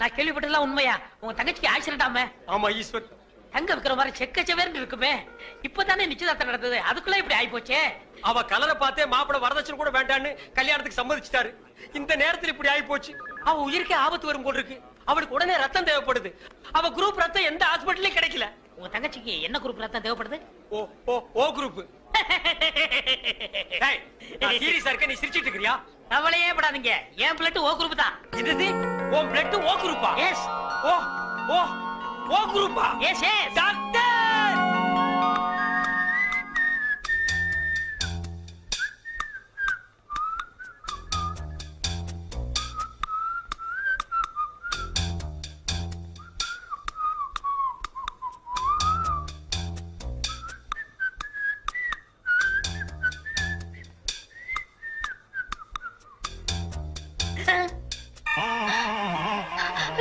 நான் கேள்விப்பட்டதெல்லாம் உண்மையா? உங்க தங்கச்சிக்கு ஆக்சிடென்ட் ஆமே? ஆமா ஈஸ்வர். தங்க விக்கிற மாதிரி செக்கச்சவேர்னு இருக்குமே. இப்பதானே நிச்சயதார்த்தம் நடந்தது, அதுக்குள்ள இப்படி ஆயி போச்சே. அவ கலரை பார்த்தே மாப்பிள வரதட்சணை கூட வேண்டான்னு கல்யாணத்துக்கு சம்மதிச்சிட்டாரு. இந்த நேரத்தில் இப்படி ஆயி போச்சு. அவ உயிருக்கே ஆபத்து வரும் போல் இருக்கு. அவளுக்கு உடனே ரத்தம் தேவைப்படுது. அவ குரூப் ரத்தம் எந்த ஹாஸ்பிட்டலையும் கிடைக்கல. உங்க தங்கச்சிக்கு என்ன குரூப் ரத்தம் தேவைப்படுது? ஓ ஓ ஓ குரூப். நான் சீரியஸா இருக்க, நீ சிரிச்சிட்டு இருக்கறியா? கவலையே படாதீங்க, என் பிளட் ஓ குரூப் தான். இது உன் பிளட் ஓ குரூப்பா? எஸ். ஓ ஓ ஓ குரூப்பா? S S. டாக்டர்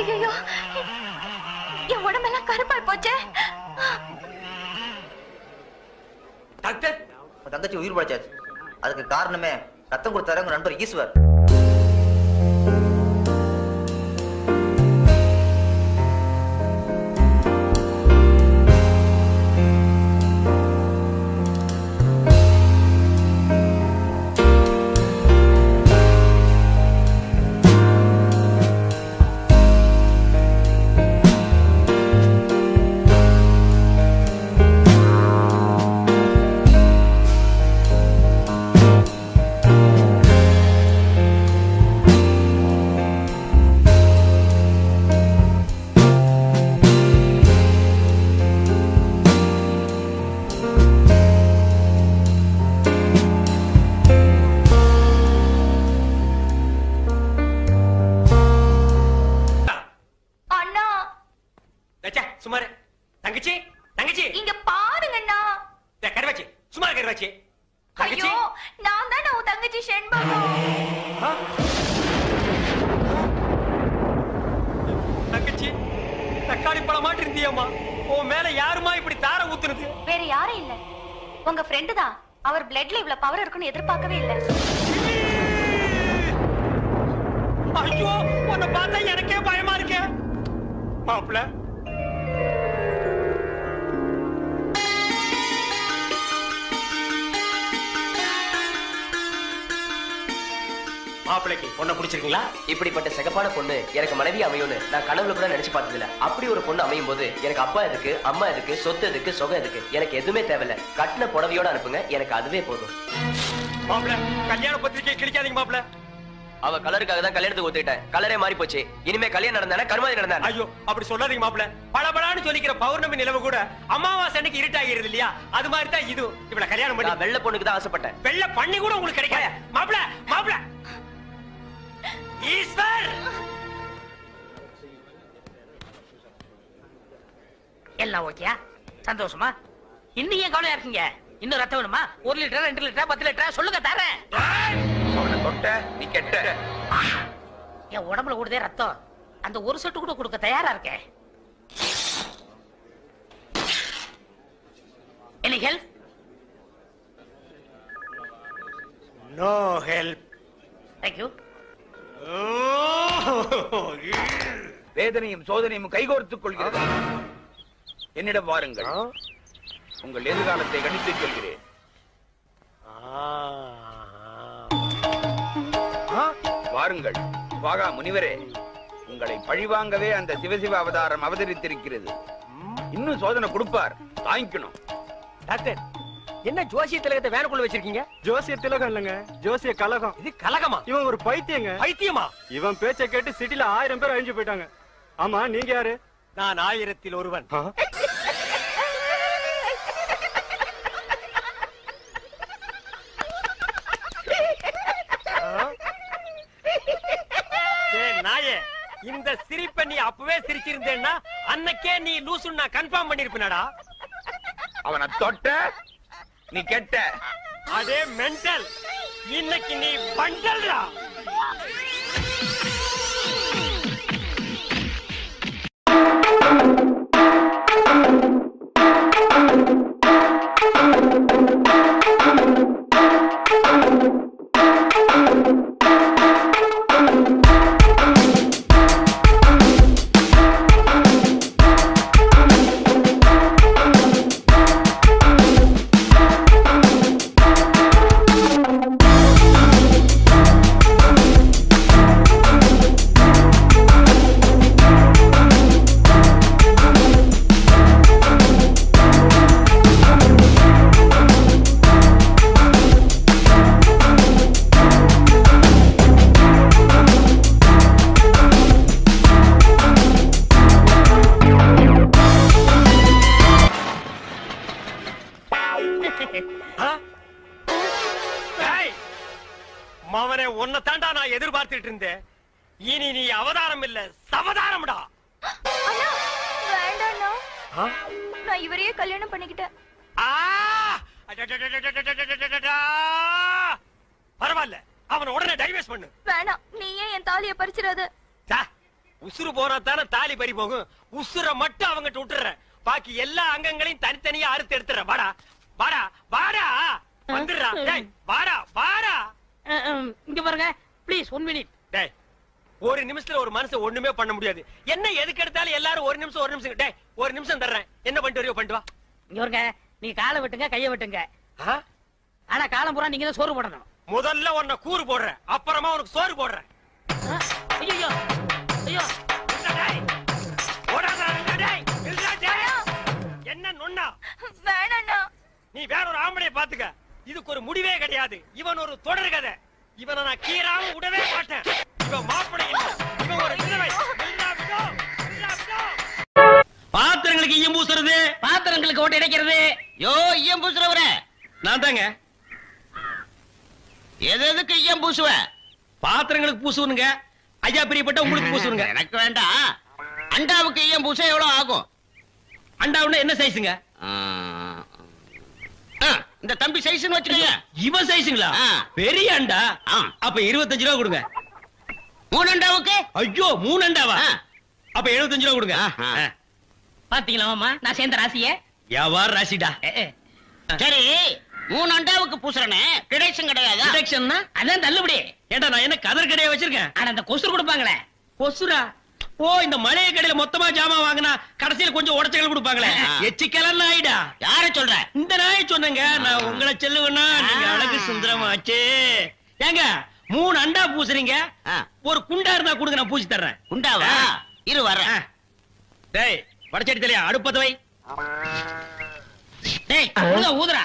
ஐயோ, என் உடம்பெல்லாம் கருப்பாய் போச்சே. டாக்டர், தங்கச்சி உயிர் படைச்சாச்சு. அதுக்கு காரணமே ரத்தம் கொடுத்தாரு உங்க நண்பர் ஈஸ்வர். எதிர்பார்க்கவே இல்லை. ஐயோ, உன்னை பார்த்தா எனக்கே பயமா இருக்கு. மாப்பிள்ள, மாப்பிளைக்கு பொண்ணை பிடிச்சிருக்கீங்களா? இப்படிப்பட்ட சிகப்பான பொண்ணு எனக்கு மனைவி அமையும்னு நான் கனவுல கூட நினைச்சு பார்த்ததில்ல. அப்படி ஒரு பொண்ணு அமையும் போது எனக்கு அப்பா எதுக்கு, அம்மா எதுக்கு, சொத்து எதுக்கு, சொகம் எதுக்கு, எனக்கு எதுவுமே தேவையில்ல. கட்டின புடவையோட அனுப்புங்க, எனக்கு அதுவே போதும். மாப்பிள்ள, கல்யாண பத்திரிக்கை கிழிக்காதீங்க மாப்பிள்ள. அவ கலருக்காக தான் கல்யாணத்துக்கு ஒத்துக்கிட்டேன். கலரே மாறி போச்சு. இனிமே கல்யாணம் நடந்தானே கருமாதி நடந்தானே. ஐயோ, அப்படி சொல்லாதீங்க மாப்பிள்ள. பளபளன்னு சொல்லிக்கிற பௌர்ணமி நிலவு கூட அமாவாசை அன்னைக்கு இருட்டாகிறது இல்லையா? அது மாதிரி தான் இது. இவள கல்யாணம் பண்ணி வெள்ளை பொண்ணுக்கு தான் ஆசைப்பட்டேன். வெள்ளை பண்ணி கூட உங்களுக்கு கிடைக்காத. மாப்பிள்ள, மாப்பிள்ள ஈஸ்வர், எல்லாம் ஓகேயா? சந்தோஷமா? இன்னும் ஏன் கவலையா இருக்கீங்க? இன்னும் ரத்தம் வேணுமா? 1 லிட்டர், 2 லிட்டர், 10 லிட்டர் சொல்லுங்க, தரேன். அவனை தொட்ட நீ கெட்ட. என் உடம்புல கூடதே ரத்தம். அந்த ஒரு சொட்டு கூட கொடுக்க தயாரா இருக்கேன். Any help? No help. Thank you. வேதனையும் சோதனையும் கைகோர்த்துக் கொள்கிறது. என்னிடம் வாருங்கள், உங்கள் எதிர்காலத்தை கணித்து சொல்கிறேன். வாருங்கள் வாகா முனிவரே, உங்களை பழிவாங்கவே அந்த சிவசிவ அவதாரம் அவதரித்திருக்கிறது. இன்னும் சோதனை கொடுப்பார், தாங்கிக்கணும். டாக்டர், என்ன ஜோசிய திலகத்தை வேனுக்குள்ள வச்சிருக்கீங்க? ஜோசிய திலகம் இல்லங்க, ஜோசிய கலகம். இது கலகமா? இவன் ஒரு பைத்தியங்க. பைத்தியமா? இவன் பேச்சை கேட்டு சிட்டில 1000 பேர் அழிஞ்சு போயிட்டாங்க. ஆமா, நீங்க யாரு? நான் 1000ல் ஒருவன். நாயே, இந்த சிரிப்பை நீ அப்பவே சிரிச்சிருந்தேன்னா அன்னைக்கே நீ லூசுன்னு நான் கன்ஃபார்ம் பண்ணிருப்பேனடா. அவனை தொட்ட நீ கெட்ட. அதே மென்டல், இன்னைக்கு நீ பண்டல்டா. பாத்துட்டு இருந்தேன். இனி நீ அவதாரம் இல்ல சவதாரம்டா. அண்ணா வேண்டாண்ணா, நான் இவரையே கல்யாணம் பண்ணிக்கிட்டேன். பரவாயில்ல, அவனை உடனே டைவர்ஸ் பண்ணு. வேணாம், நீ ஏன் என் தாலியை பறிச்சிடாத. உசுறு போனா தானே தாலி பறி போகும். உசுர மட்டும் அவங்கிட்ட விட்டுற, பாக்கி எல்லா அங்கங்களையும் தனித்தனியா அறுத்து எடுத்துற. வாடா வாடா வாடா, வந்துடுறா. டேய் வாடா வாடா. இங்க பாருங்க ப்ளீஸ் 1 மினிட். டேய் ஒரு நிமிஷத்துல ஒரு மனுஷன் ஒண்ணுமே பண்ண முடியாது. என்ன எதுக்கு எடுத்தாலும் எல்லாரும் ஒரு நிமிஷம். டேய் ஒரு நிமிஷம் தர்றேன், என்ன பண்ணிட்டு வரையோ பண்ணிட்டு வா. இங்க பாருங்க, நீ காலை வெட்டுங்க கைய வெட்டுங்க, ஆனா காலம் பூரா நீங்க தான் சோறு போடணும். முதல்ல உன்னை கூறு போடுறேன், அப்புறமா உனக்கு சோறு போடுறேன். ஐயோ ஐயோ, என்ன நொண்ணா? வேணாண்ணா. நீ வேற ஒரு ஆம்பளைய பாத்துக்க, இதுக்கு ஒரு முடிவே கிடையாது. இவன் ஒரு தொடர் கதை, இவனை நான் கீராம விடவே மாட்டேன். இவன் மாப்பிள்ளை இல்ல, இவன் ஒரு விதவை. பாத்திரங்களுக்கு ஈயம் பூசுறது, பாத்திரங்களுக்கு ஓட்டு இடைக்கிறது. யோ ஈயம் பூசுறவர நான் தாங்க. எதுக்கு ஈயம் பூசுவ? பாத்திரங்களுக்கு பூசுவனுங்க. ஐயா பிரியப்பட்ட உங்களுக்கு பூசுவனுங்க. எனக்கு வேண்டாம். அண்டாவுக்கு ஈயம் பூச எவ்வளவு ஆகும்? அண்டாவுன்னா என்ன சைஸுங்க? இந்த தம்பி சைஸ்னு வச்சுக்கோங்க. இவன் சைஸுங்களா? பெரிய அண்டா. அப்ப 25 ரூபா கொடுங்க. 3 அண்டாவுக்கு? ஐயோ 3 அண்டாவா? அப்ப 75 ரூபா கொடுங்க. பாத்தீங்களா மாமா, நான் சேர்ந்த ராசிய. வியாபார ராசிடா. சரி 3 அண்டாவுக்கு பூசுறனே, டிடக்ஷன் கிடையாதா? டிடக்ஷன்னா அதான் தள்ளுபடி. ஏண்டா நான் என்ன கதர் கடையை வச்சிருக்கேன்? ஆனா அந்த கொசுறு கொடுப்பாங்களே. கொசுரா? ஓ, இந்த மளிகை கடையில மொத்தமா ஜாமான் வாங்கினா கடைசியில கொஞ்சம் உடச்சல் கொடுப்பாங்களே, எச்சிக்கலாம் நாயிடா. யார சொல்ற? இந்த நாயை சொன்னங்க. நான் உங்களை செல்லுவேன்னா நீங்க அழகு சுந்தரமாச்சு. ஏங்க 3 அண்டா பூசுறீங்க, ஒரு குண்டா இருந்தா கொடுங்க, நான் பூசி தர்றேன். குண்டாவா? இரு வரேன். டேய் வடச்சடி தலையா, அடுப்பத வை. டேய் ஊதுறா.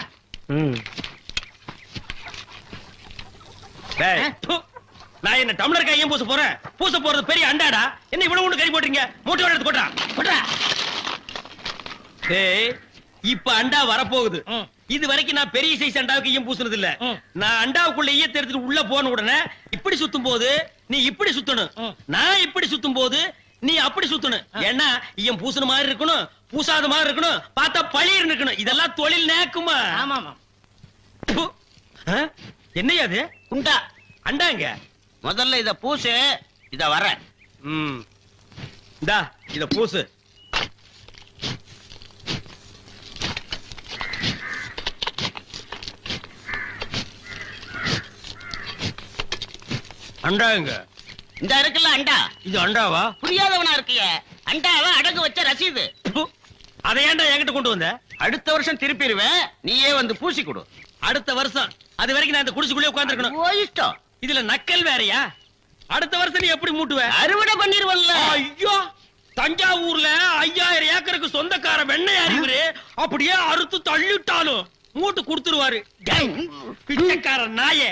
டேய் நான் என்ன டம்ளர் கையும் பூச போறேன்? பூச போறது பெரிய அண்டாடா. என்ன இவ்வளவு ஒண்ணு கை போட்டீங்க? மூட்டை எடுத்து கொட்டா. டேய் இப்ப அண்டா வரப்போகுது. இது வரைக்கும் நான் பெரிய சைஸ் அண்டாவுக்கு ஈயம் பூசுனது இல்ல. நான் அண்டாவுக்குள்ள ஈயத்தை எடுத்துட்டு உள்ள போன உடனே இப்படி சுத்தும் போது நீ இப்படி சுத்தணும், நான் இப்படி சுத்தும் போது நீ அப்படி சுத்தணும். ஏன்னா ஈயம் பூசுன மாதிரி இருக்கணும், பூசாத மாதிரி இருக்கணும், பார்த்தா பழிர் இருக்கணும். இதெல்லாம் தொழில் நேக்குமா? ஆமாமா. என்னையா அது? குண்டா அண்டாங்க. முதல்ல இத பூசு, இத வர. இந்தா இத பூசு. அண்டாங்க. இந்த இருக்குல்ல அண்டா, இது அண்டாவா? புரியாதவனா இருக்கிய. அண்டாவா அடகு வச்ச ரசீது. அதை ஏன்டா என்கிட்ட கொண்டு வந்த? அடுத்த வருஷம் திருப்பிடுவேன், நீயே வந்து பூசி கொடு. அடுத்த வருஷம்? அது வரைக்கும் நான் இந்த குடிசுக்குள்ளே உட்கார்ந்திருக்கணும். ஓ இஷ்டம். இதுல நக்கல் வேறயா? அடுத்த வருஷம் நீ எப்படி மூட்டுவ? அறுவடை பண்ணிருவல்ல. ஐயோ, தஞ்சாவூர்ல 5000 ஏக்கருக்கு சொந்தக்கார வெண்ணெய் அறிவுரு அப்படியே அறுத்து தள்ளிட்டாலும் மூட்டு கொடுத்துருவாரு. பிச்சைக்கார நாயே,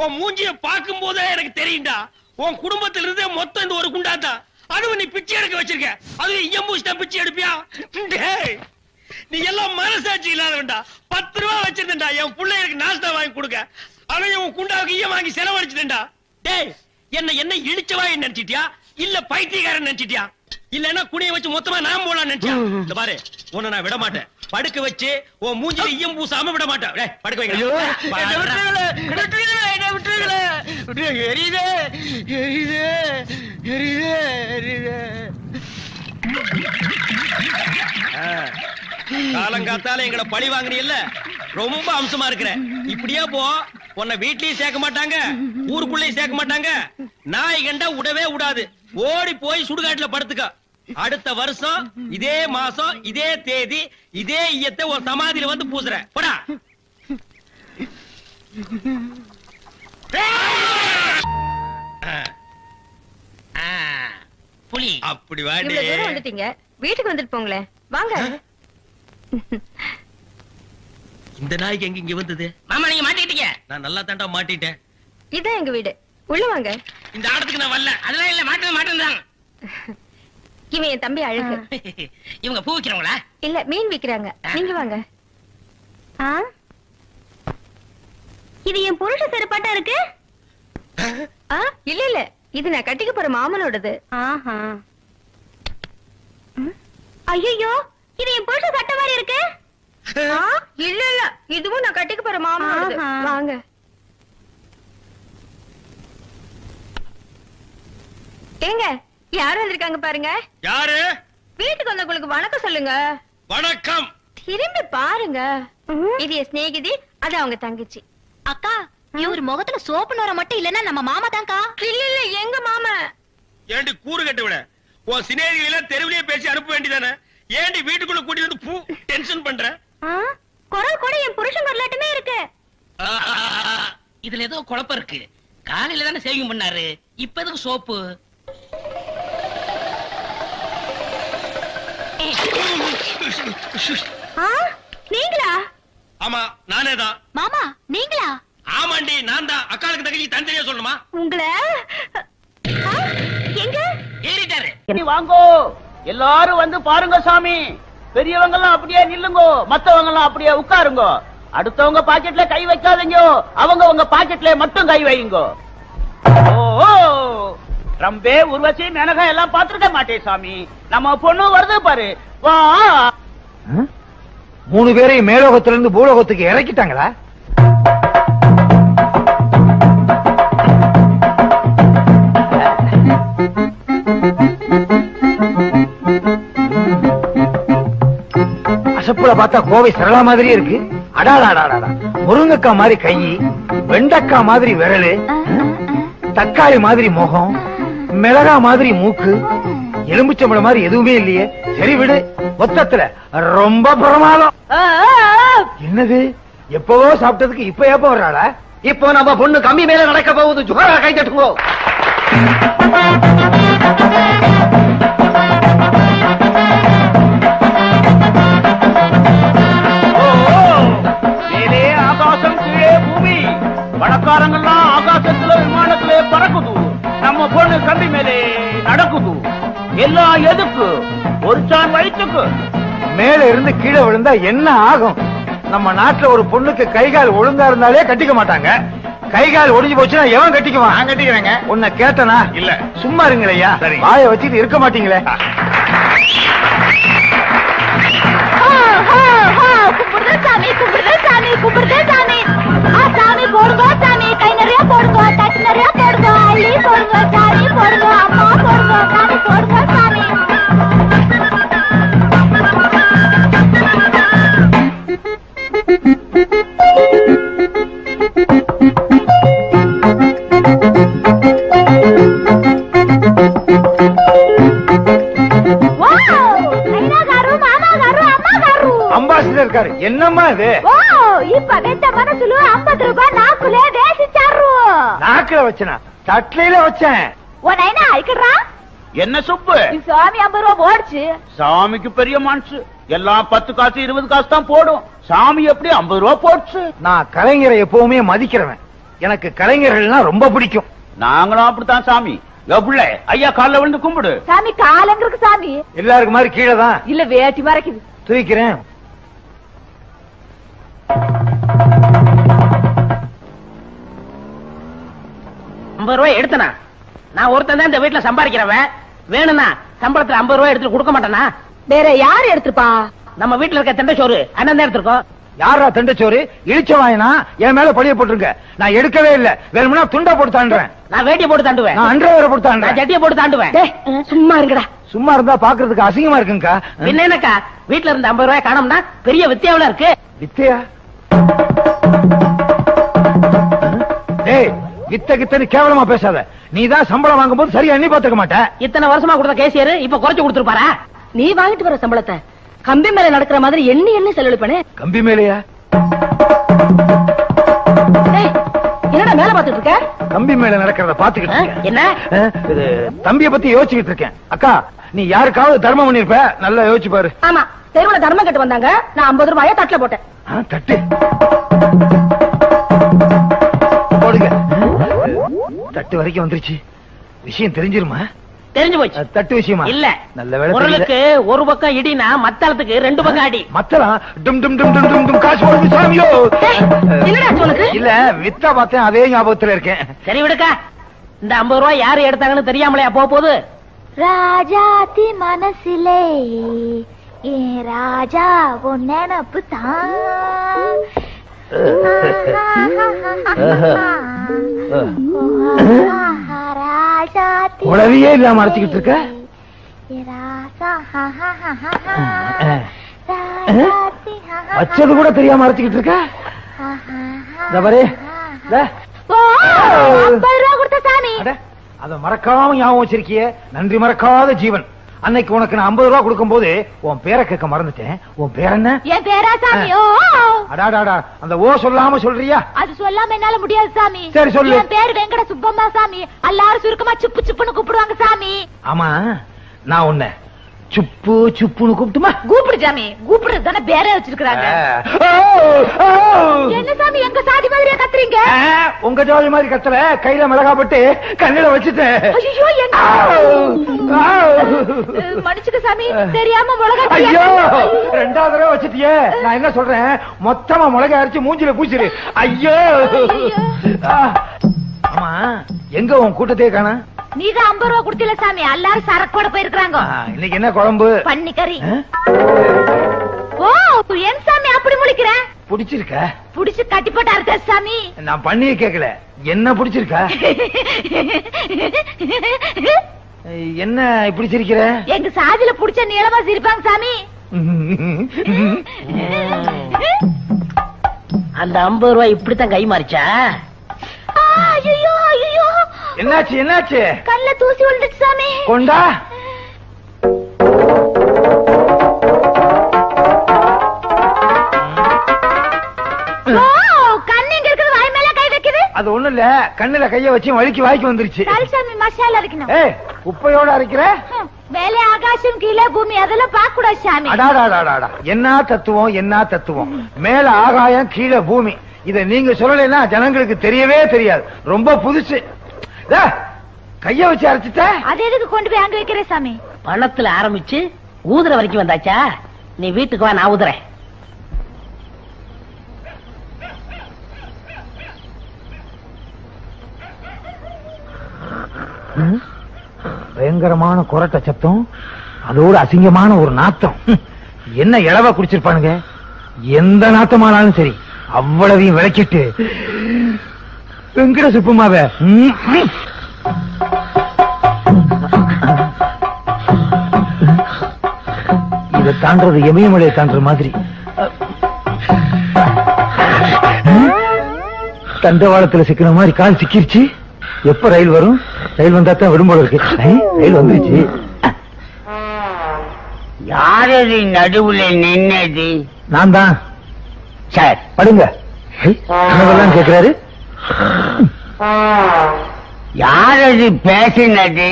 உன் மூஞ்சிய பார்க்கும் போதே எனக்கு தெரியும்டா, உன் குடும்பத்துல இருந்தே மொத்தம் இந்த ஒரு குண்டாதான். அதுவும் நீ பிச்சை எடுக்க வச்சிருக்க, அது எம்பூசிட்டா பிச்சை எடுப்பியா? நீ எல்லாம் மனசாட்சி இல்லாதவன்டா. 10 ரூபா வச்சிருந்தா என் பிள்ளைகளுக்கு நாஸ்தா வாங்கி கொடுக்க, அவன் உன் குண்டாவுக்கு ஈயம் வாங்கி செலவழிச்சுட்டா. டேய் என்ன இழிச்சவா நினைச்சிட்டியா, இல்ல பைத்தியக்காரன் நினைச்சிட்டியா, இல்லன்னா குனிய வச்சு மொத்தமா நான் போலாம் நினைச்சியா? இந்த பாரு, உன்னை நான் விட மாட்டேன். படுக்க வச்சு உன் மூஞ்சில ஈயம் பூசாம விட மாட்டேன். டேய் படுக்க வைங்க. காலங்காத்தால எங்களை பழி வாங்குறீல்ல, ரொம்ப அம்சமா இருக்கிற. இப்படியே போ, உன்னை வீட்லயும் சேர்க்க மாட்டாங்க, ஊருக்குள்ளயும் சேர்க்க மாட்டாங்க. நாய் கண்டா விடவே விடாது. ஓடி போய் சுடுகாட்டுல படுத்துக்க. அடுத்த வருஷம் இதே மாசம் இதே தேதி இதே ஈயத்தை ஒரு சமாதியில வந்து பூசுற. போடா. புலி அப்படி வாடி. இவ்வளவு தூரம் வந்துட்டீங்க, வீட்டுக்கு வந்துட்டு போங்களேன். வாங்க. இந்த நாய்க்கு எங்க இங்க வந்தது? மாமா நீங்க மாட்டிட்டீங்க. நான் நல்லா தாண்டா மாட்டிட்டேன். இதான் எங்க வீடு, உள்ள வாங்க. இந்த ஆடத்துக்கு நான் வரல. அதெல்லாம் இல்ல, மாட்டேன். இவன் என் தம்பி அழகு. இவங்க பூ விக்கிறவங்களா? இல்ல, மீன் விக்கிறாங்க. நீங்க வாங்க. இது என் புருஷ செருப்பாட்டா இருக்கு. இல்ல இது நான் கட்டிக்க போற மாமனோடது. ஐயோ, இது என் புருஷ சட்டை மாதிரி இருக்கு. இல்ல இல்ல, இதுவும் நான் கட்டிக்க போற மாமனோடது. வாங்க. ஏங்க, யாரு வந்திருக்காங்க பாருங்க. யாரு? வீட்டுக்கு வந்தவங்களுக்கு வணக்கம் சொல்லுங்க. வணக்கம். திரும்பி பாருங்க. இது என் சிநேகிதி, அது அவங்க தங்கச்சி. அக்கா, இவர் முகத்துல சோப்பு நோர மட்டும் இல்லன்னா நம்ம மாமா தான்க்கா. இல்ல இல்ல, எங்க மாமா. ஏண்டி கூறு கட்ட விட, உன் சிநேகிதிகளை தெருவிலேயே பேசி அனுப்ப வேண்டியதானே? ஏண்டி வீட்டுக்குள்ள கூட்டி வந்து பூ டென்ஷன் பண்ற? குரல் கூட என் புருஷன் வரலாட்டுமே இருக்கு. இதுல ஏதோ குழப்பம் இருக்கு. காலையில தானே சேவிங் பண்ணாரு, இப்ப எதுக்கு சோப்பு? நீங்களா? ஆமா, நானே தான். மாமா நீங்களா? ஆமாண்டி, நான் தான். அக்காளுக்கு தங்கச்சி தனித்தனியா சொல்லணுமா? உங்களை எங்க ஏறிட்டாரு. வாங்கோ, எல்லாரும் வந்து பாருங்க சாமி. பெரியவங்க எல்லாம் அப்படியே நில்லுங்கோ, மத்தவங்க எல்லாம் அப்படியே உட்காருங்க. அடுத்தவங்க பாக்கெட்ல கை வைக்காதீங்க, அவங்க உங்க பாக்கெட்ல மட்டும் கை வைங்க. ஓ, ரம்பே உருவச்சி மெனக எல்லாம் பாத்துருக்க மாட்டேன் சாமி. நம்ம பொண்ணு வருது பாரு. வா. 3 பேரையும் மேலோகத்துல இருந்து பூலோகத்துக்கு இறக்கிட்டாங்களா? அசப்புல பார்த்தா கோவை சரளா மாதிரியே இருக்கு. அடாடாடாடா, முருங்கக்காய் மாதிரி கை, வெண்டைக்காய் மாதிரி விரலு, தக்காளி மாதிரி முகம், மிளகா மாதிரி மூக்கு, எலும்புச்சம்பளம் மாதிரி எதுவுமே இல்லையே. சரி விடு, மொத்தத்துல ரொம்ப பிரமாதம். என்னது, எப்பவோ சாப்பிட்டதுக்கு இப்ப எப்ப வர்றாளா? இப்போ நம்ம பொண்ணு கம்பி மேல நடக்க போகுது. ஜுகாரா கை தட்டுங்கோ. மேலே ஆகாசம், கீழே பூமி. பணக்காரங்கெல்லாம் ஆகாசத்துல விமானத்திலே பறக்குது. நம்ம பொண்ணு கம்பி மேலே நடக்குது. எல்லாம் எதுக்கு? ஒரு சான் வயிற்றுக்கு. மேல இருந்து கீழே விழுந்தா என்ன ஆகும்? நம்ம நாட்டுல ஒரு பொண்ணுக்கு கைகால் ஒழுங்கா இருந்தாலே கட்டிக்க மாட்டாங்க. கைகால் ஒடிஞ்சு போச்சுன்னா எவன் கட்டிக்குவான்? நான் கட்டிக்கிறேங்க. உன்னை கேட்டனா? இல்ல. சும்மா இருங்களையா, வாயை வச்சுட்டு இருக்க மாட்டீங்களே. கும்பிடுதே சாமி, கும்பிடுதே சாமி, கும்பிடுதே சாமி. சாமி போடுங்க சாமி, கை நிறைய போடுங்க, தட்டு நிறைய போடுங்க, அள்ளி போடுங்க சாமி, போடுங்க அம்மா, போடுங்க சாமி, போடுங்க சாமி. அம்பாசிடர் இருக்காரு. என்னம்மா இது? இப்ப வெட்ட மனசுல 50 ரூபாய் நாக்குல வேசிச்சாரு. நாக்குல வச்சனா? தட்லையில வச்சேன். உன்னைனா ஐக்கறா? என்ன சுப்பு? சாமி 50 ரூபாய் போடுச்சு. சாமிக்கு பெரிய மனசு. எல்லாம் 10 காசு 20 காசு தான் போடும். சாமி எப்படி 50 ரூபாய் போடுச்சு? நான் கலைஞரை எப்பவுமே மதிக்கிறவன். எனக்கு கலைஞர்கள்னா ரொம்ப பிடிக்கும். நாங்களும் அப்படித்தான் சாமி. எவ்வளவு ஐயா கால்ல விழுந்து கும்பிடு. சாமி காலங்களுக்கு சாமி. எல்லாருக்கு மாதிரி கீழே தான். இல்ல வேட்டி மறைக்குது. தூக்கிறேன். ரூபாய் எடுத்தனா? நான் ஒருத்தன் தான் இந்த வீட்டுல சம்பாதிக்கிறவன். வேணும்னா சம்பளத்துல 50 ரூபாய் எடுத்து கொடுக்க மாட்டேனா? வேற யாரு எடுத்துப்பா? நம்ம வீட்டுல இருக்க தண்டச்சோறு அண்ணன் தான் எடுத்திருக்கோம். யாரா தண்டச்சோறு? இழிச்ச வாயினா என் மேல பழிய போட்டுருங்க. நான் எடுக்கவே இல்ல. வேணும்னா துண்டா போட்டு தாண்டுறேன். நான் வேட்டியை போட்டு தாண்டுவேன். நான் அண்டர்வேரை போட்டு நான் தாண்டுறேன். ஜட்டியை போட்டு தாண்டுவேன். சும்மா இருங்கடா. சும்மா இருந்தா பாக்குறதுக்கு அசிங்கமா இருக்குங்கக்கா. பின்ன என்னக்கா, வீட்டுல இருந்த 50 ரூபாய் காணோம்னா பெரிய வித்தியாவில இருக்கு. வித்தையா? டேய், வித்த கித்தன்னு கேவலமா பேசாத. நீதான் சம்பளம் வாங்கும் போது சரியா எண்ணி பாத்துக்க மாட்ட. இத்தனை வருஷமா கொடுத்த கேசியர் இப்ப குறைச்சு கொடுத்துருப்பாரா? நீ வாங்கிட்டு வர சம்பளத்தை கம்பி மேல நடக்கிற மாதிரி எண்ணி எண்ணி செலவழிப்பனே. கம்பி மேலையா? என்னடா மேல பாத்துட்டு இருக்க? கம்பி மேல நடக்கிறத பாத்துக்கிட்டு இருக்கேன். என்ன? இது தம்பிய பத்தி யோசிச்சுக்கிட்டு இருக்கேன். அக்கா, நீ யாருக்காவது தர்மம் பண்ணிருப்ப, நல்லா யோசிச்சு பாரு. ஆமா, தெருவுல தர்மம் கட்டு வந்தாங்க. நான் 50 ரூபாய தட்டுல போட்டேன். தட்டு போடுங்க. தட்டு வரைக்கும் வந்துருச்சு. விஷயம் தெரிஞ்சிருமா? தெரிஞ்சு போச்சு. தட்டு விஷயமா? இல்ல. நல்ல வேலை. பொருளுக்கு ஒரு பக்கம் இடினா மத்தளத்துக்கு 2 பக்கம் அடி. மத்தளம் டும் டும் டும் டும் டும் டும் காசு போடுது சாமியோ. என்னடா உனக்கு? இல்ல, வித்தா பார்த்தேன், அதே ஞாபகத்துல இருக்கேன். சரி விடுக்கா. இந்த 50 ரூபாய் யாரு எடுத்தாங்கன்னு தெரியாமலையா போகுது? ராஜாத்தி மனசிலே ஏ ராஜா உன் நினப்பு தான். ராஜாத்தி உடவையே இல்லாம அரைச்சிக்கிட்டு இருக்க. வச்சது கூட தெரியாம அரைச்சிக்கிட்டு இருக்க. அத மறக்காம ஞாபகம் வச்சிருக்கிய. நன்றி மறக்காத ஜீவன். அன்னைக்கு உனக்கு நான் 50 ரூபாய் கொடுக்கும் போது உன் பேரை கேட்க மறந்துட்டேன். உன் பேர் என்ன? என் பேரா சாமி? அடாடாடா, அந்த ஓ சொல்லாம சொல்றியா? அது சொல்லாம என்னால முடியாது சாமி. சரி சொல்லு. என் பேர் வெங்கட சுப்பம்மா சாமி. எல்லாரும் சுருக்கமா சுப்பு சுப்புன்னு கூப்பிடுவாங்க சாமி. ஆமா, நான் உன்னை சுப்பு சுப்புன்னு கூப்பிட்டுமா? கூப்பிடு சாமி. கூப்பிடுறது தானே பேரே வச்சிருக்காங்க. என்ன சாமி எங்க சாதி மாதிரியா கத்துறீங்க? உங்க ஜாதி மாதிரி கத்தல. கையில மிளகா போட்டு கண்ணில வச்சுட்டேன். மன்னிச்சுக்க சாமி, தெரியாம மிளகா. ஐயோ, 2வது தடவை வச்சுட்டியே. நான் என்ன சொல்றேன், மொத்தமா மிளகா அரைச்சு மூஞ்சில பூச்சிரு. ஐயோ. ஆமா, எங்க உன் கூட்டத்தையே காணா? நீங்க 50 ரூபாய் கொடுத்தீல சாமி. எல்லாரும் சரக்கோட போயிருக்காங்க. இன்னைக்கு என்ன குழம்பு? பன்னிக்கறி. ஓ, என் சாமி அப்படி முழிக்கிறேன். பிடிச்சிருக்க? புடிச்சு கட்டி போட்டு அறுத்த சாமி. நான் பண்ணியே கேக்கல. என்ன பிடிச்சிருக்க? என்ன இப்படி சிரிக்கிற? எங்க சாதியில புடிச்ச நீளமா சிரிப்பாங்க சாமி. அந்த 50 ரூபாய் இப்படித்தான் கை மாறிச்சா? ஐயோ ஐயோ, என்னாச்சு என்னாச்சு? கல்ல தூசி விழுந்துச்சு சாமி. கொண்டா. கண்ணுங்க இருக்குது, வாய் மேல கை வைக்குது. அது ஒண்ணு இல்ல, கண்ணுல கைய வச்சு வலிக்கு வாய்க்கு வந்துருச்சு. சாமி மசாலா அரைக்கணும். ஏய், உப்பையோட அரைக்கிற? மேலே ஆகாசம் கீழே பூமி அதெல்லாம் பார்க்க கூடாது சாமி. அடாடாடாடா, என்ன தத்துவம் என்ன தத்துவம். மேல ஆகாயம் கீழே பூமி. இத நீங்க சொல்லலைன்னா ஜனங்களுக்கு தெரியவே தெரியாது. ரொம்ப புதுசு. கைய வச்சு அரைச்சிட்ட. அது எதுக்கு கொண்டு போய் அங்க வைக்கிற சாமி? பணத்துல ஆரம்பிச்சு ஊதுற வரைக்கும் வந்தாச்சா? நீ வீட்டுக்கு வா, நான் ஊதுறேன். பயங்கரமான கொரட்ட சத்தம், அதோட அசிங்கமான ஒரு நாத்தம். என்ன இளவா குடிச்சிருப்பானுங்க. எந்த நாத்தமானாலும் சரி அவ்வளவையும் விளக்கிட்டு வெங்கட சுப்புமாவ இதை தாண்டது எமயமலையை தாண்டுற மாதிரி. தண்டவாளத்துல சிக்கின மாதிரி கால் சிக்கிருச்சு. எப்ப ரயில் வரும்? ரயில் வந்தா தான் விடும் போல இருக்கு. ரயில் வந்துருச்சு. யாரது நடுவுல நின்னது? நான் தான் சார். படுங்க. என்னவெல்லாம் கேட்கிறாரு? யாரது பேசினது?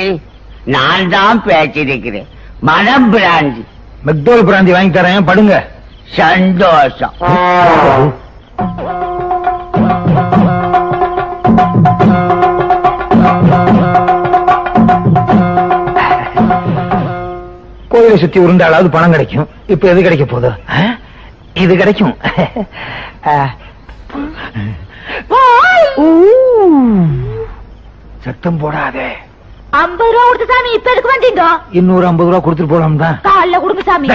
நான் தான் பேசிருக்கிறேன். மனம் பிராந்தி. மெக்டோல் பிராந்தி வாங்கி தரேன், படுங்க. சந்தோஷம். கோயிலை சுத்தி உருண்டாலாவது பணம் கிடைக்கும். இப்ப எது கிடைக்க போகுது? இது கிடைக்கும். சத்தம் போடாதே. 50 ரூபா கொடுத்து சாமி. இப்ப எதுக்கு வந்தீங்க? இன்னொரு 50 ரூபா கொடுத்துட்டு போலாம் தான். காலைல கொடுங்க சாமி.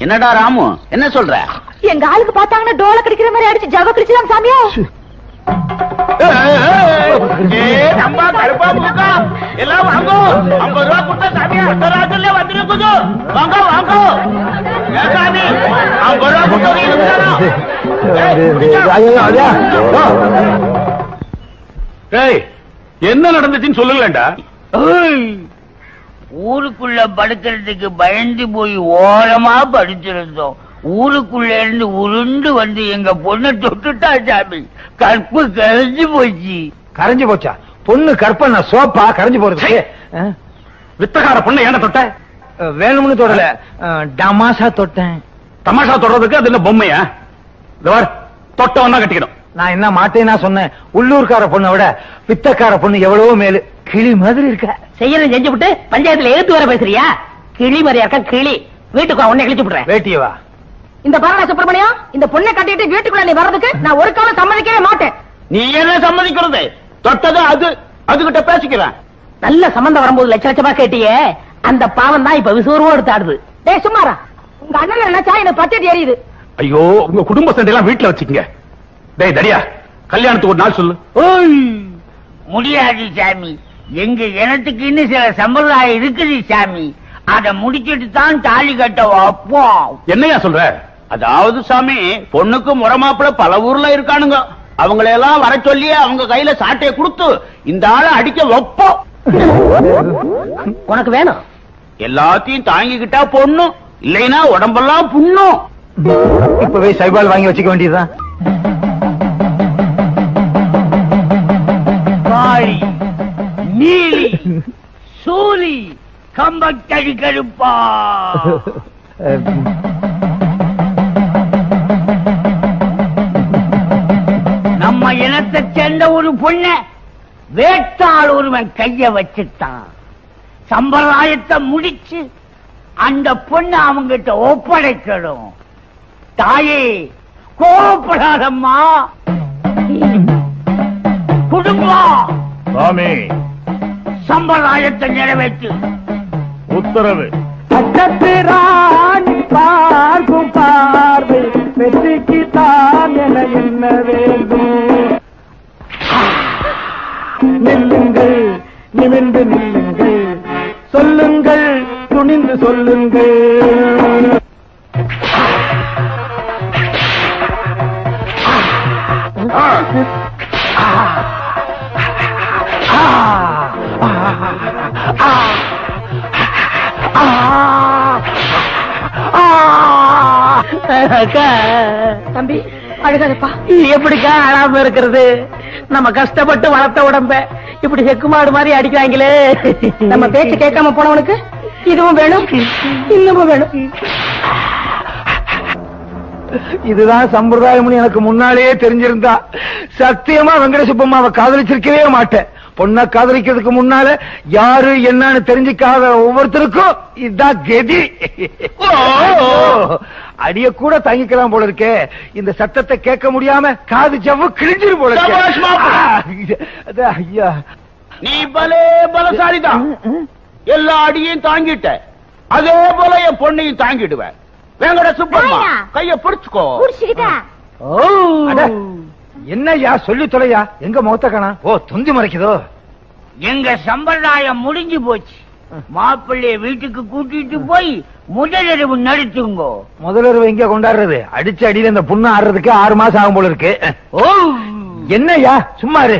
என்னடா ராமு, என்ன சொல்ற? எங்க ஆளுக்கு பார்த்தாங்கன்னா டோல கிடைக்கிற மாதிரி அடிச்சு ஜவ கிடைச்சிடாம சாமியா. எல்லாம் வாங்க. 50 ரூபா கொடுத்தா சாமியா ராத்திரில வந்துருக்குது. வாங்க வாங்க சாமி. 50 ரூபா கொடுத்தா என்ன நடந்துச்சுன்னு சொல்லுங்களேன்டா. ஊருக்குள்ள படுக்கிறதுக்கு பயந்து போய் ஓரமா படுத்திருந்தோம். ஊருக்குள்ள இருந்து உருண்டு வந்து எங்க பொண்ணை தொட்டுட்டா சாமி. கற்பு கரைஞ்சு போச்சு. கரைஞ்சு போச்சா? பொண்ணு கற்ப நான் சோப்பா கரைஞ்சு போறது? வித்தகார பொண்ணை ஏன்டா தொட்ட? வேணும்னு தொடல, டமாசா தொட்டேன். தமாஷா தொடறதுக்கு அது என்ன பொம்மையா? தொட்டவன் தான் கட்டிக்கணும். நான் என்ன மாட்டேன்னா சொன்னேன். உள்ளூர்கார பொண்ணை விட பித்தக்கார பொண்ணு எவ்வளவோ மேலு. கிளி மாதிரி இருக்க. செய்யறது செஞ்சு விட்டு பஞ்சாயத்துல எழுத்து வர பேசுறியா? கிளி மாதிரியா இருக்க கிளி. வீட்டுக்கு உன்னை கிழிச்சு விடுறேன். வேட்டியவா? இந்த பாரா சுப்பிரமணியம், இந்த பொண்ணை கட்டிட்டு வீட்டுக்குள்ள நீ வர்றதுக்கு நான் ஒரு காலம் சம்மதிக்கவே மாட்டேன். நீ என்ன சம்மதிக்கிறது? தொட்டது அதுகிட்ட பேசிக்கிறேன். நல்ல சம்பந்தம் வரும்போது லட்ச லட்சமா கேட்டியே, அந்த பாவம் தான் இப்ப விசுவரமா எடுத்து ஆடுது. டேய் சும்மாரா, உங்க அண்ணன் நினைச்சா எனக்கு பச்சை எரியுது. ஐயோ, உங்க குடும்ப சண்டை எல்லாம் வீட்டுல வச்சுக்கங்க. டேய் தடியா, கல்யாணத்துக்கு ஒரு நாள் சொல்லு. முடியாது சாமி, எங்க இனத்துக்கு இன்னும் சில சம்பிரதாயம் இருக்குது சாமி. அத முடிச்சிட்டு தான் தாலி கட்ட வைப்போம். என்னையா சொல்ற? அதாவது சாமி, பொண்ணுக்கு முறமாப்பிள பல ஊர்ல இருக்கானுங்க. அவங்களையெல்லாம் வர சொல்லி அவங்க கையில சாட்டையை கொடுத்து இந்த ஆளை அடிக்க வைப்போம். உனக்கு வேணும்? எல்லாத்தையும் தாங்கிக்கிட்டா பொண்ணு, இல்லைன்னா உடம்பெல்லாம் புண்ணும். இப்பவே சைபால் வாங்கி வச்சுக்க வேண்டியதுதான். காளி, நீலி, சூலி, கம்பக்கடி கருப்பா. நம்ம இனத்தை சேர்ந்த ஒரு பொண்ண வேட்டாள் ஒருவன் கைய வச்சுட்டான். சம்பிரதாயத்தை முடிச்சு அந்த பொண்ணு அவங்கிட்ட ஒப்படைக்கணும். தாயே கோபப்படாதம்மா. குடும்பம் சாமி, சம்பிரதாயத்தை நிறைவேற்று. உத்தரவு. ராணி பார்க்கும் பார்வை வெற்றிக்கு தான் என என்ன வேண்டும். நில்லுங்கள், நிமிர்ந்து நில்லுங்கள், சொல்லுங்கள், துணிந்து சொல்லுங்கள். தம்பி அழுகாதப்பா. எப்படிக்கா அழாம இருக்கிறது? நம்ம கஷ்டப்பட்டு வளர்த்த உடம்ப இப்படி செக்குமாடு மாதிரி அடிக்கிறாங்களே. நம்ம பேச்சு கேட்காம போனவனுக்கு இதுவும் வேணும், இன்னமும் வேணும். இதுதான் சம்பிரதாயம்னு எனக்கு முன்னாலேயே தெரிஞ்சிருந்தா சத்தியமா வெங்கடசுப்பம்மாவை காதலிச்சிருக்கவே மாட்டேன். பொண்ணை காதலிக்கிறதுக்கு முன்னால யாரு என்னன்னு தெரிஞ்சுக்காத ஒவ்வொருத்தருக்கும் இதுதான் கதி. அடிய கூட தாங்கிக்கலாம் போல இருக்கே. இந்த சத்தத்தை கேட்க முடியாம காது ஜவ்வு கிழிஞ்சிரு போல இருக்கு. ஐயா, நீ பலே பலசாலிதான். எல்லா அடியையும் தாங்கிட்ட, அதே போல என் பொண்ணையும் தாங்கிடுவேன். வெங்கட சுப்பம்மா கைய பிடிச்சுக்கோ. என்னய்யா சொல்லி தொலையா? எங்க முகத்த காணா? ஓ, துந்தி மறைக்குதோ? எங்க சம்பிரதாயம் முடிஞ்சு போச்சு. மாப்பிள்ளைய வீட்டுக்கு கூட்டிட்டு போய் முதலிரவு நடத்துங்கோ. முதலிரவு எங்க கொண்டாடுறது? அடிச்சு அடியில இந்த புண்ணு ஆடுறதுக்கு 6 மாசம் ஆகும் போல இருக்கு. ஓ, என்னய்யா சும்மா இரு.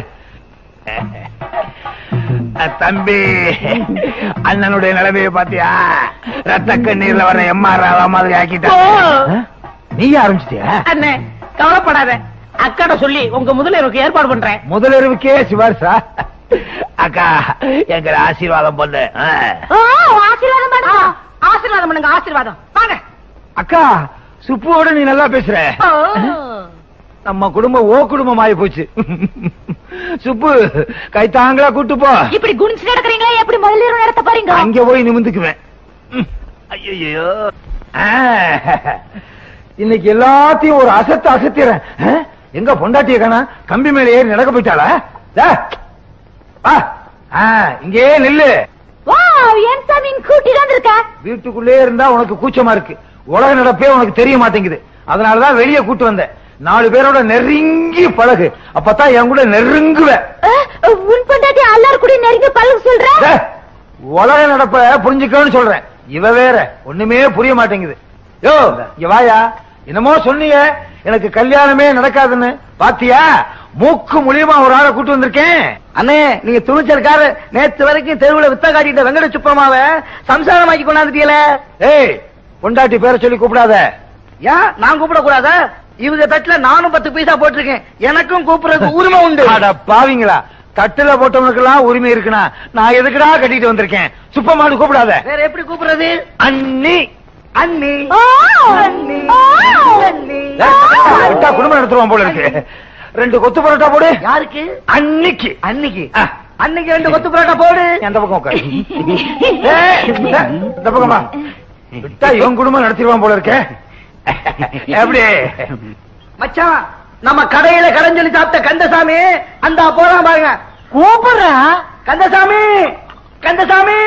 தம்பி, அண்ணனுடைய நிலைமையை பாத்தியா? ரத்த கண்ணீர்ல வர எம்ஆர் மாதிரி ஆக்கிட்டா. நீ ஆரம்பிச்சிட்டியா? அண்ணே கவலைப்படாத, அக்காட சொல்லி உங்க முதலிரவுக்கு ஏற்பாடு பண்றேன். முதலிரவுக்கே சிவாரிசா? அக்கா, எங்க ஆசீர்வாதம் பண்ணு. ஆசீர்வாதம் பண்ணுங்க, ஆசீர்வாதம் பண்ணுங்க, ஆசீர்வாதம். வாங்க அக்கா, சுப்புவோட நீ நல்லா பேசுற. நம்ம குடும்பம் ஓ குடும்பம் ஆயி போச்சு. சுப்பு, கைத்தாங்களா கூட்டு போ. இப்படி குனிச்சு நடக்கிறீங்களா? எப்படி முதலிரவு நடத்த போறீங்க? அங்க போய் நிமிந்துக்குவேன். ஐயோ, இன்னைக்கு எல்லாத்தையும் ஒரு அசத்திறேன். எங்க பொண்டாட்டிய காணா? கம்பி மேல ஏறி நடக்க போயிட்டாளா? இங்கே நில்லு. ஏன் சாமி கூட்டி தான் இருக்க? வீட்டுக்குள்ளே இருந்தா உனக்கு கூச்சமா இருக்கு. உலக நடப்பே உனக்கு தெரிய மாட்டேங்குது. அதனாலதான் வெளியே கூட்டு வந்தேன். 4 பேரோட நெருங்கி பழகு, அப்பதான் என் கூட நெருங்குவ. உன் பொண்டாட்டி எல்லாரும் கூட நெருங்கி பழகு சொல்ற? உலக நடப்ப புரிஞ்சுக்கணும்னு சொல்றேன். இவ வேற ஒண்ணுமே புரிய மாட்டேங்குது. யோ, இங்க வாயா. என்னமோ சொன்னீங்க எனக்கு கல்யாணமே நடக்காதுன்னு. பாத்தியா, மூக்கு மூலியமா ஒரு ஆளை கூட்டு வந்திருக்கேன். அண்ணே, நீங்க துணிச்சல்கார. நேத்து வரைக்கும் தெருவுல வித்த காட்டிட்ட வெங்கட சுப்பமாவ சம்சாரமாக்கி கொண்டாந்துட்டீல. ஏய், பொண்டாட்டி பேரை சொல்லி கூப்பிடாத. ஏன் நான் கூப்பிட கூடாதா? இவங்க தட்டுல நானும் 10 பைசா போட்டிருக்கேன், எனக்கும் கூப்பிடுறதுக்கு உரிமை உண்டு. அட பாவிங்களா, தட்டுல போட்டவனுக்கெல்லாம் உரிமை இருக்குனா நான் எதுக்குடா கட்டிட்டு வந்திருக்கேன்? சுப்பமானு கூப்பிடாத. வேற எப்படி கூப்பிடுறது? அண்ணி. அண்ணி அண்ணி. விட்டா குடும்பம் நடத்துவான் போல இருக்கு. 2 கொத்து பரோட்டா போடு. யாருக்கு? அன்னிக்கு. அன்னைக்கு அன்னைக்கு 2 கொத்து பரோட்டா போடு. அந்த பக்கம் உட்காரு. இந்த பக்கமா விட்டா இவன் குடும்பம் நடத்திடுவான் போல இருக்க. எப்படி மச்சான், நம்ம கடையில கடைஞ்சொல்லி சாப்பிட்ட கந்தசாமி அந்த போறான் பாருங்க. கூப்பிடுறா கந்தசாமி, கந்தசாமி.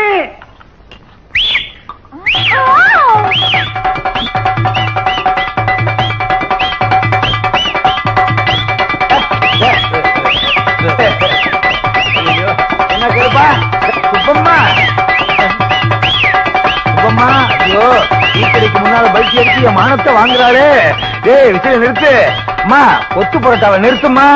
என்ன கேப்பா சுப்பம்மா, சுப்பம்மா. ஐயோ வீட்டுக்கு முன்னால பைக் எடுத்து என் மானத்தை வாங்குறாரு. டேய் விசில நிறுத்து. அம்மா கொத்து புரட்டாவை நிறுத்துமா.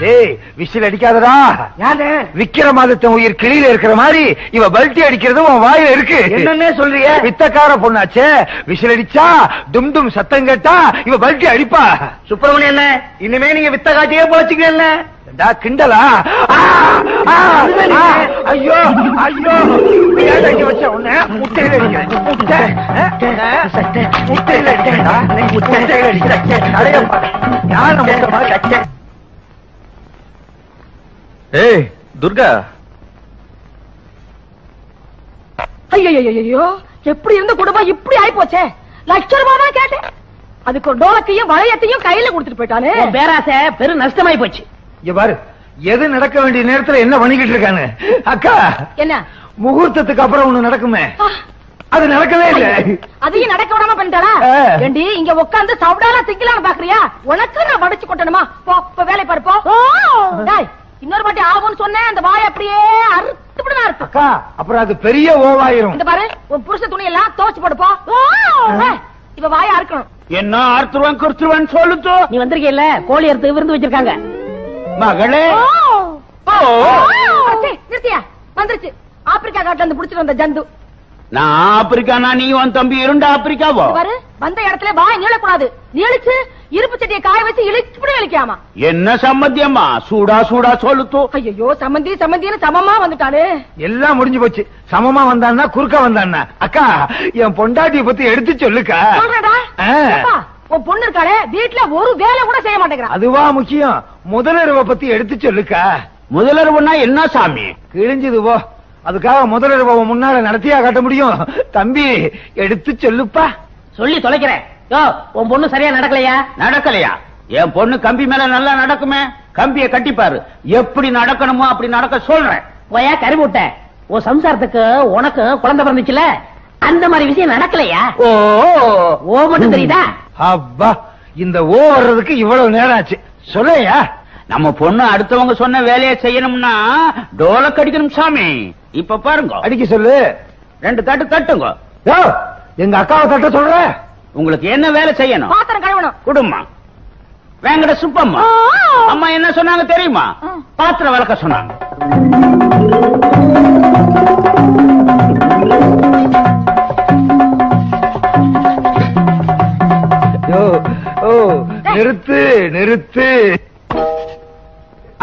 டேய் விசில் அடிக்காதடா. யாரு விக்கிரமாதித்தன் உயிர் கிளியில இருக்கிற மாதிரி இவ பல்ட்டி அடிக்கிறது உன் வாயில இருக்கு. என்னன்னே சொல்றிய? வித்தக்கார பொண்ணாச்சே, விசில் அடிச்சா டும் டும் சத்தம் கேட்டா இவ பல்ட்டி அடிப்பா. சுப்பிரமணியம் என்ன இனிமே நீங்க வித்த காட்டியே போச்சுக்கல. கிண்டலா? ஐயோ ஐயோ வச்ச உன்ன முட்டையில அடிக்கிறேன். முட்டையில அடிக்கிறேன். ஏய் துர்கா. ஐயோ எப்படி இருந்த குடும்பம் இப்படி ஆயி போச்சே. லட்ச ரூபாய் தான் கேட்டேன், அதுக்கு ஒரு டோலக்கையும் வளையத்தையும் கையில கொடுத்துட்டு போயிட்டானே. பேராசை பெரு நஷ்டமாயி போச்சு. இங்க பாரு, எது நடக்க வேண்டிய நேரத்துல என்ன பண்ணிக்கிட்டு இருக்காங்க. அக்கா என்ன முகூர்த்தத்துக்கு அப்புறம் ஒண்ணு நடக்குமே, அது நடக்கவே இல்ல. அதையும் நடக்க விடாம பண்ணிட்டாளா? ஏண்டி இங்க உட்கார்ந்து சவுடால திங்கலான்னு பாக்குறியா? உனக்கு நான் வடிச்சு கொட்டணுமா? போ வேலை பாரு போ. இன்னொரு வாட்டி ஆகும்னு சொன்னேன், அந்த வாய் அப்படியே அறுத்துப்படா இருக்கு. அக்கா அப்புறம் அது பெரிய ஓவாயிரும். இந்த பாரு உன் புருஷ துணி எல்லாம் துவச்சு போடு போ. இப்ப வாய அறுக்கணும். என்ன அறுத்துருவான் குறுத்துருவான்னு சொல்லுச்சு. நீ வந்திருக்கீல்ல, கோழி அறுத்து விருந்து வச்சிருக்காங்க. மகளே நிறுத்தியா? வந்துருச்சு ஆப்பிரிக்கா காட்டுல இருந்து புடிச்சிட்டு வந்த ஜந்து. நான் ஆப்பிரிக்கானா நீ உன் தம்பி இரண்டு ஆப்பிரிக்காவோ? பாரு வந்த இடத்துல வாய் நீளக்கூடாது. நீளிச்சு இருப்பு சட்டியை காய வச்சு இழிச்சுப்படி இழிக்காமா. என்ன சம்மந்தியம்மா? சூடா சூடா சொல்லுத்து. ஐயோ சம்மந்தி சம்மந்தின்னு சமமா வந்துட்டானே. எல்லாம் முடிஞ்சு போச்சு. சமமா வந்தான்னா குறுக்க வந்தான்னா. அக்கா என் பொண்டாட்டிய பத்தி எடுத்து சொல்லுக்கா. உன் பொண்ணு இருக்காளே வீட்டுல ஒரு வேலை கூட செய்ய மாட்டேங்கிறா. அதுவா முக்கியம். முதலிரவை பத்தி எடுத்து சொல்லுக்கா. முதலிரவுனா என்ன சாமி? கிழிஞ்சது போ. அதுக்காக முதலிரவை முன்னால நடத்தியா காட்ட முடியும்? தம்பி எடுத்து சொல்லுப்பா. சொல்லி தொலைக்கிறேன். உன் பொண்ணு சரியா நடக்கலையா? நடக்கலையா? என் பொண்ணு கம்பி மேல நல்லா நடக்குமே. கம்பியை கட்டிப்பாரு, எப்படி நடக்கணுமோ அப்படி நடக்க சொல்றேன். போயா கருமுட்ட. உன் சம்சாரத்துக்கு உனக்கு குழந்தை பிறந்துச்சுல, அந்த மாதிரி விஷயம் நடக்கலையா? ஓ மட்டும் தெரியுதா? அப்பா இந்த ஓ வர்றதுக்கு இவ்வளவு நேரம் ஆச்சு. சொல்லையா? நம்ம பொண்ணு அடுத்தவங்க சொன்ன வேலையை செய்யணும்னா டோலக் அடிக்கணும் சாமி. இப்ப பாருங்க, அடிக்க சொல்லு. 2 தட்டு தட்டுங்க. எங்க அக்காவை தட்ட சொல்ற. உங்களுக்கு என்ன வேலை செய்யணும்? பாத்திரம் கழுவணும். குடும்பம் வேங்கட சுப்பம்மா. அம்மா என்ன சொன்னாங்க தெரியுமா? பாத்திரம் விளக்க சொன்னாங்க. நிறுத்து நிறுத்து.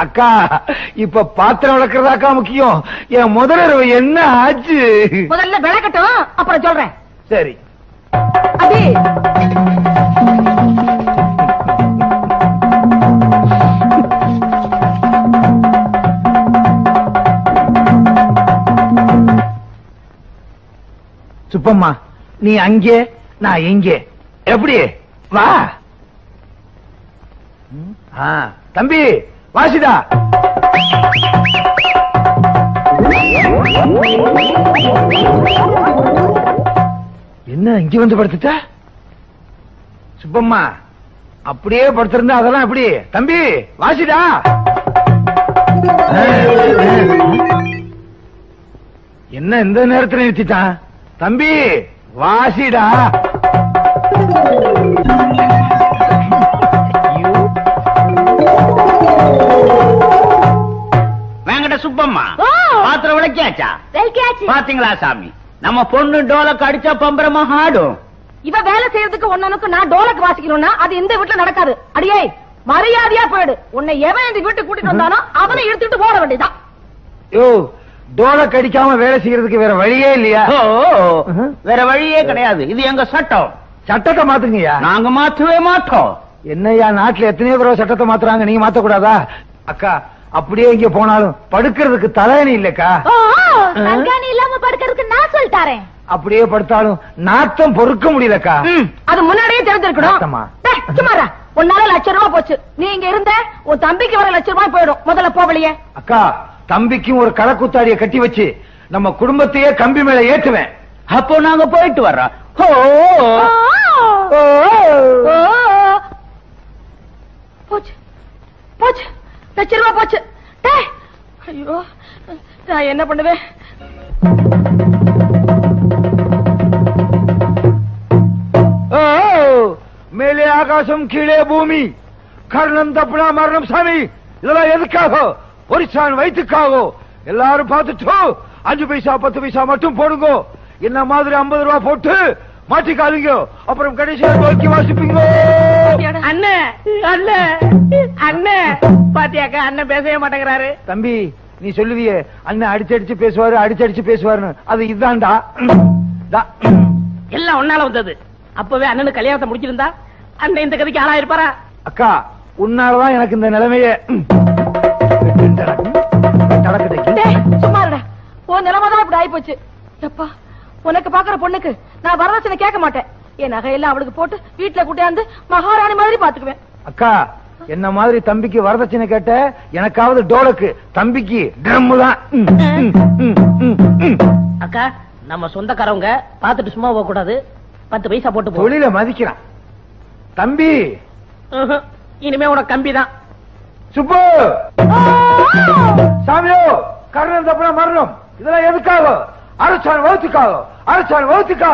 அக்கா இப்ப பாத்திரம் விளக்குறதாக்கா முக்கியம். என் முதலிரவு என்ன ஆச்சு? முதல்ல விளக்கட்டும், அப்புறம் சொல்றேன். சரி. அடி சுப்பம்மா நீ அங்கே நான் எங்கே, எப்படி? வா. தம்பி வாசிதா. என்ன இங்க வந்து படுத்துட்ட? சுப்பம்மா அப்படியே படுத்திருந்தா அதெல்லாம் எப்படி? தம்பி வாசிடா. என்ன இந்த நேரத்தில் நிறுத்திட்டான்? தம்பி வாசிடா. வேங்கட சுப்பம்மா பாத்திரம் விளக்கியாச்சா? பாத்தீங்களா சாமி, நம்ம பொண்ணு டோலக்கு அடிச்சா பம்பரமா ஆடும். இவ வேலை செய்யறதுக்கு ஒன்னனுக்கு நான் டோலக்கு வாசிக்கணும்னா அது இந்த வீட்டுல நடக்காது. அடியே மரியாதையா போயிடு. உன்னை எவன் இந்த வீட்டுக்கு கூட்டிட்டு வந்தானோ அவனை எடுத்துட்டு போட வேண்டியதான். யோ டோலக்கு அடிக்காம வேலை செய்யறதுக்கு வேற வழியே இல்லையா? வேற வழியே கிடையாது. இது எங்க சட்டம். சட்டத்தை மாத்துங்கய்யா. நாங்க மாற்றவே மாட்டோம். என்னையா நாட்டுல எத்தனையோ பேர் சட்டத்தை மாத்துறாங்க, நீங்க மாத்த கூடாதா? அக்கா அப்படியே இங்க போனாலும் படுக்கிறதுக்கு தலையணி இல்லக்கா. தலகாணி இல்லாம படுக்கிறதுக்கு நான் சொல்லிட்டாரேன். அப்படியே படுத்தாலும் நாத்தம் பொறுக்க முடியலக்கா. அது முன்னாடியே தெரிஞ்சிருக்கணும். சும்மாரா உன்னால ₹1,00,000 போச்சு. நீ இங்க இருந்த உன் தம்பிக்கு வர ₹1,00,000 போயிடும். முதல்ல போவலையே. அக்கா, தம்பிக்கும் ஒரு களக்குத்தாடியை கட்டி வச்சு நம்ம குடும்பத்தையே கம்பி மேல ஏற்றுவேன். அப்போ நாங்க போயிட்டு வர்றோம். போச்சு போச்சு ₹1,00,000 போச்சு. டேய், ஐயோ நான் என்ன பண்ணுவேன்? மேலே ஆகாசம் கீழே பூமி, கர்ணம் தப்புனா மரணம் சாமி. இதெல்லாம் எதுக்காக? ஒரிசான் வயிற்றுக்காக. எல்லாரும் பார்த்துட்டு 5 பைசா 10 பைசா மட்டும் போடுங்க. என்ன மாதிரி ₹50 போட்டு மாட்டிக்காதீங்க. அப்புறம் கடைசியா நோக்கி வாசிப்பீங்க. அண்ணே அண்ணே அண்ணே பாத்தியாக்கா, அண்ணன் பேசவே மாட்டேங்கிறாரு. தம்பி, நீ சொல்லுவியே அண்ணன் அடிச்சடிச்சு பேசுவாரு அடிச்சடிச்சு பேசுவாருன்னு, அது இதுதான்டா. எல்லாம் ஒன்னால வந்தது. அப்பவே அண்ணனுக்கு கல்யாணத்தை முடிச்சிருந்தா அண்ணன் இந்த கதைக்கு ஆளாயிருப்பாரா? அக்கா, உன்னாலதான் எனக்கு இந்த நிலைமையே. சும்மாடா, உன் நிலைமைதான் இப்படி ஆயி போச்சு. எப்பா, உனக்கு பாக்குற பொண்ணுக்கு நான் வரதட்சணை கேட்க மாட்டேன். என் நகையெல்லாம் அவளுக்கு போட்டு வீட்டுல கூட்டியாந்து மகாராணி மாதிரி பாத்துக்குவேன். அக்கா, என்ன மாதிரி தம்பிக்கு வரதட்சணை கேட்ட, எனக்காவது டோலக்கு, தம்பிக்கு ட்ரம் தான். அக்கா, நம்ம சொந்தக்காரவங்க பாத்துட்டு சும்மா போக கூடாது. 10 பைசா போட்டு போ. தொழில மதிக்கிறான் தம்பி. இனிமே உனக்கு கம்பி தான். சுப்பு, சாமியோ, கர்ணன் தப்புனா மரணம். இதெல்லாம் எதுக்காக? அரசான் வகுத்துக்காக, அரசான் வகுத்துக்காக.